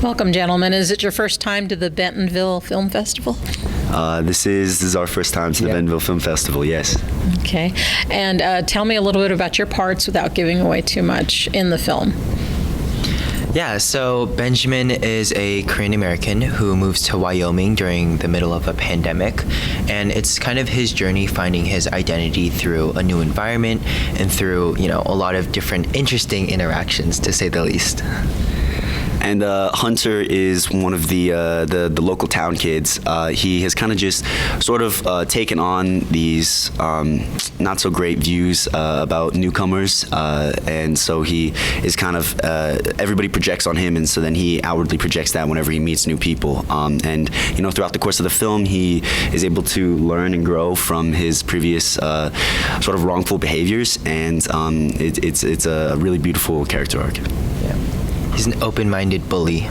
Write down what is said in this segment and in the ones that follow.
Welcome, gentlemen. Is it your first time to the Bentonville Film Festival? This is our first time to the Bentonville Film Festival, yes. Okay. And tell me a little bit about your parts without giving away too much in the film. Yeah, so Benjamin is a Korean American who moves to Wyoming during the middle of a pandemic, and it's kind of his journey finding his identity through a new environment and through, a lot of different interesting interactions, to say the least. And Hunter is one of the local town kids. He has kind of just sort of taken on these not so great views about newcomers, and so he is kind of everybody projects on him, and so then he outwardly projects that whenever he meets new people. And throughout the course of the film, he is able to learn and grow from his previous sort of wrongful behaviors, and it's a really beautiful character arc. Yeah. He's an open-minded bully.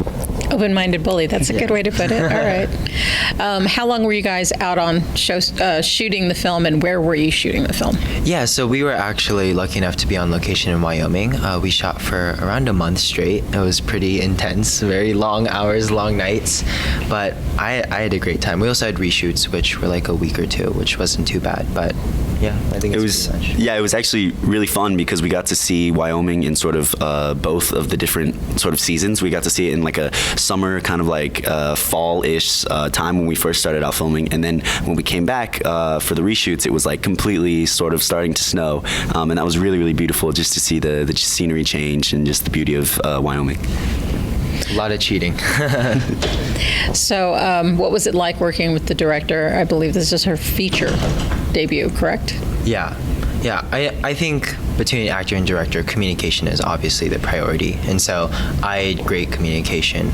Open-minded bully. That's a good way to put it. All right. How long were you guys out on shooting the film, and where were you shooting the film? Yeah, so we were actually lucky enough to be on location in Wyoming. We shot for around a month straight. It was pretty intense, very long hours, long nights, but I had a great time. We also had reshoots, which were like a week or two, which wasn't too bad, but yeah, I think it was actually really fun because we got to see Wyoming in sort of both of the different sort of seasons. We got to see it in like a summer, kind of like fall-ish time when we first started out filming, and then when we came back for the reshoots, it was like completely sort of starting to snow, and that was really, really beautiful just to see the scenery change and just the beauty of Wyoming. A lot of cheating. So what was it like working with the director? I believe this is her feature debut, correct? Yeah. I think between actor and director, communication is obviously the priority. And so I had great communication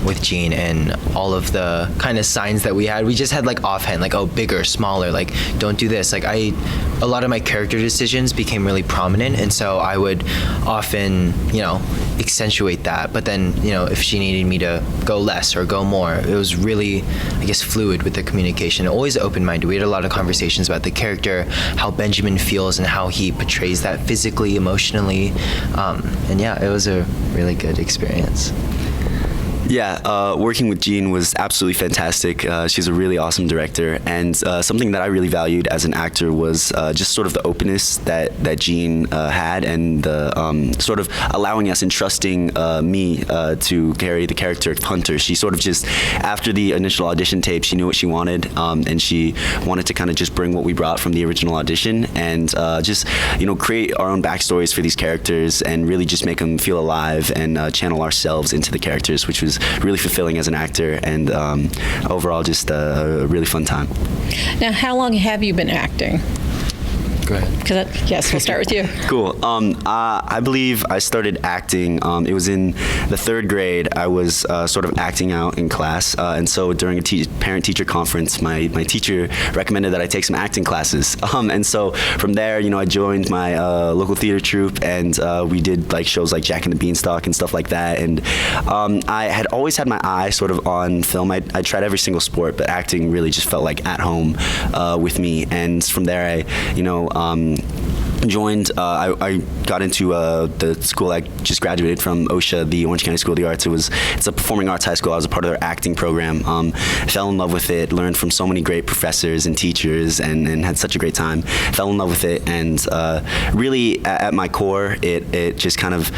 with Gene, and all of the kind of signs that we had, we just had like offhand, like, oh, bigger, smaller, like, don't do this. Like a lot of my character decisions became really prominent, and so I would often, accentuate that. But then, if she needed me to go less or go more, it was really, I guess, fluid with the communication. Always open-minded. We had a lot of conversations about the character, how Benjamin feels, and how he portrays that physically, emotionally. And yeah, it was a really good experience. Yeah, working with Jean was absolutely fantastic. She's a really awesome director, and something that I really valued as an actor was just sort of the openness that Jean had, and the sort of allowing us and trusting me to carry the character of Hunter. She sort of just, after the initial audition tape, she knew what she wanted, and she wanted to kind of just bring what we brought from the original audition, and just create our own backstories for these characters, and really just make them feel alive, and channel ourselves into the characters, which was really fulfilling as an actor, and overall just a really fun time. Now, how long have you been acting? Go ahead. Yes, we'll start with you. Cool. I believe I started acting, it was in the third grade. I was sort of acting out in class, and so during a parent-teacher conference, my teacher recommended that I take some acting classes. And so from there, I joined my local theater troupe, and we did like shows like Jack and the Beanstalk and stuff like that. And I had always had my eye sort of on film. I tried every single sport, but acting really just felt like at home with me. And from there, I joined, I got into the school I just graduated from, OSHA, the Orange County School of the Arts. It's a performing arts high school. I was a part of their acting program. Fell in love with it, learned from so many great professors and teachers, and had such a great time. Fell in love with it, and really at my core, it just kind of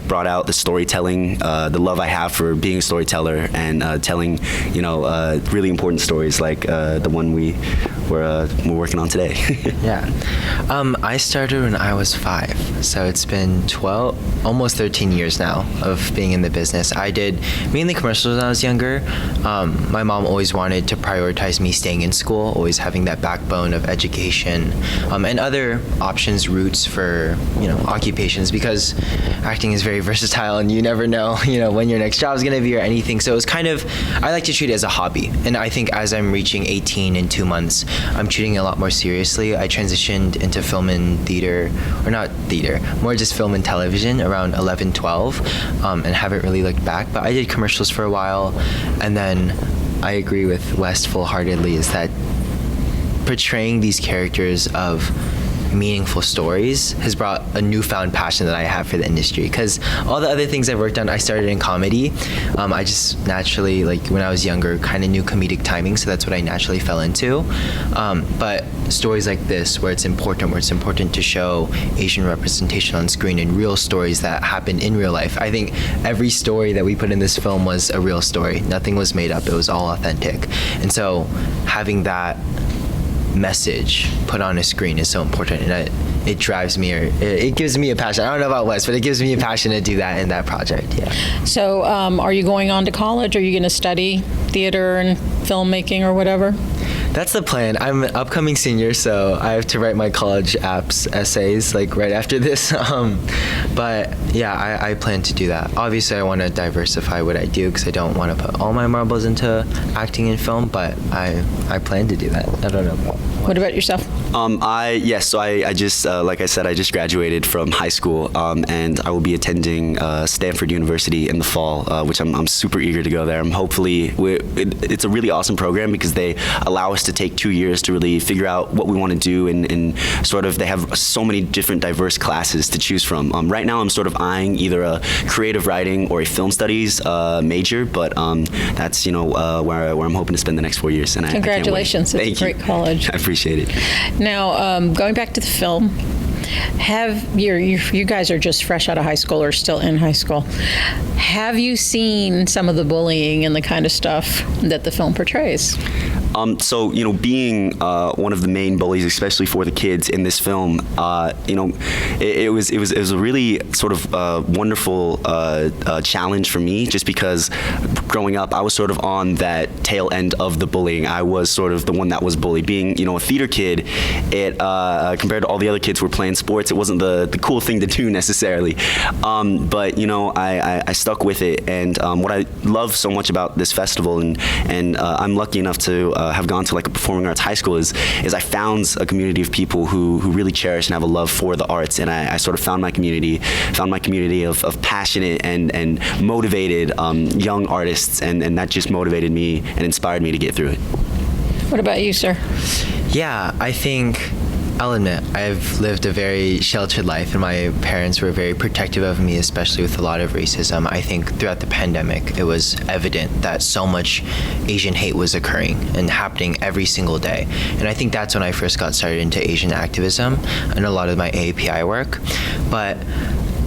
brought out the storytelling, the love I have for being a storyteller, and telling, really important stories like the one we're working on today. Yeah. I started when I was 5, so it's been 12, almost 13 years now of being in the business. I did mainly commercials when I was younger. My mom always wanted to prioritize me staying in school, always having that backbone of education, and other options, routes for, occupations, because acting is very versatile, and you never know, when your next job is going to be or anything. So it was kind of, I like to treat it as a hobby, and I think as I'm reaching 18 in 2 months, I'm treating it a lot more seriously. I transitioned into film and theater, or not theater, more just film and television around 11, 12, and haven't really looked back. But I did commercials for a while, and then I agree with West full-heartedly, is that portraying these characters of meaningful stories has brought a newfound passion that I have for the industry. Because all the other things I've worked on, I started in comedy. I just naturally, like when I was younger, kind of knew comedic timing, so that's what I naturally fell into. But stories like this, where it's important to show Asian representation on screen and real stories that happen in real life. I think every story that we put in this film was a real story. Nothing was made up. It was all authentic. And so having that message put on a screen is so important, and it drives me, or it gives me a passion. I don't know about Wes, but it gives me a passion to do that in that project. Yeah. So are you going on to college? Are you going to study theater and filmmaking or whatever? That's the plan. I'm an upcoming senior, so I have to write my college apps essays like right after this. But yeah, I plan to do that. Obviously, I want to diversify what I do because I don't want to put all my marbles into acting and film, but I plan to do that. I don't know. What about yourself? I just like I said, I just graduated from high school, and I will be attending Stanford University in the fall, which I'm super eager to go there. It's a really awesome program because they allow us to take 2 years to really figure out what we want to do, and sort of they have so many different diverse classes to choose from. Right now I'm sort of eyeing either a creative writing or a film studies major, but that's where I'm hoping to spend the next 4 years. And congratulations. I can't wait. It's a great college. I appreciate it. Now, going back to the film, you guys are just fresh out of high school or still in high school. Have you seen some of the bullying and the kind of stuff that the film portrays? So, being one of the main bullies, especially for the kids in this film, it was a really sort of wonderful challenge for me, just because growing up, I was sort of on that tail end of the bullying. I was sort of the one that was bullied. Being, a theater kid, it compared to all the other kids who were playing sports, it wasn't the cool thing to do necessarily. But, I stuck with it. And what I love so much about this festival, and I'm lucky enough to have gone to like a performing arts high school, is I found a community of people who really cherish and have a love for the arts, and I sort of found my community of passionate and motivated young artists, and that just motivated me and inspired me to get through it. What about you, sir? Yeah, I think I'll admit, I've lived a very sheltered life, and my parents were very protective of me, especially with a lot of racism. I think throughout the pandemic, it was evident that so much Asian hate was occurring and happening every single day. And I think that's when I first got started into Asian activism and a lot of my AAPI work. But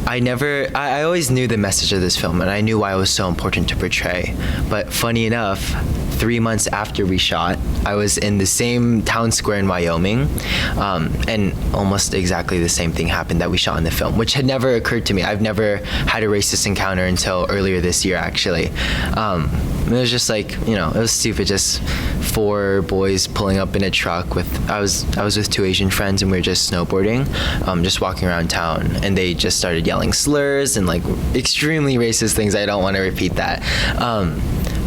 I always knew the message of this film, and I knew why it was so important to portray. But funny enough, 3 months after we shot, I was in the same town square in Wyoming, and almost exactly the same thing happened that we shot in the film, which had never occurred to me. I've never had a racist encounter until earlier this year, actually. It was just like, it was stupid, just 4 boys pulling up in a truck I was with 2 Asian friends, and we were just snowboarding, just walking around town, and they just started yelling slurs and like extremely racist things. I don't want to repeat that.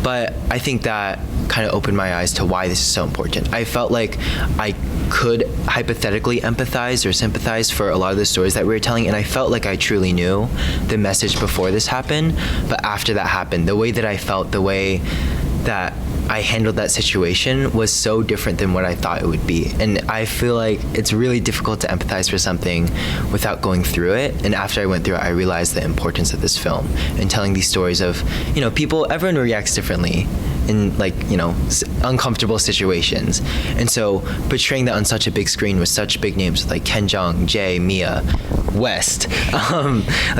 But I think that kind of opened my eyes to why this is so important. I felt like I could hypothetically empathize or sympathize for a lot of the stories that we were telling, and I felt like I truly knew the message before this happened. But after that happened, the way that I felt, the way that I handled that situation was so different than what I thought it would be. And I feel like it's really difficult to empathize for something without going through it. And after I went through it, I realized the importance of this film and telling these stories of, people, everyone reacts differently in uncomfortable situations. And so portraying that on such a big screen with such big names like Ken Jeong, Jay, Mia, West,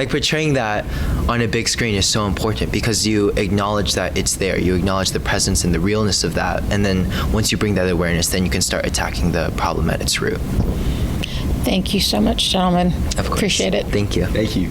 portraying that on a big screen is so important because you acknowledge that it's there. You acknowledge the presence and the realness of that. And then once you bring that awareness, then you can start attacking the problem at its root. Thank you so much, gentlemen. Of course. Appreciate it. Thank you. Thank you.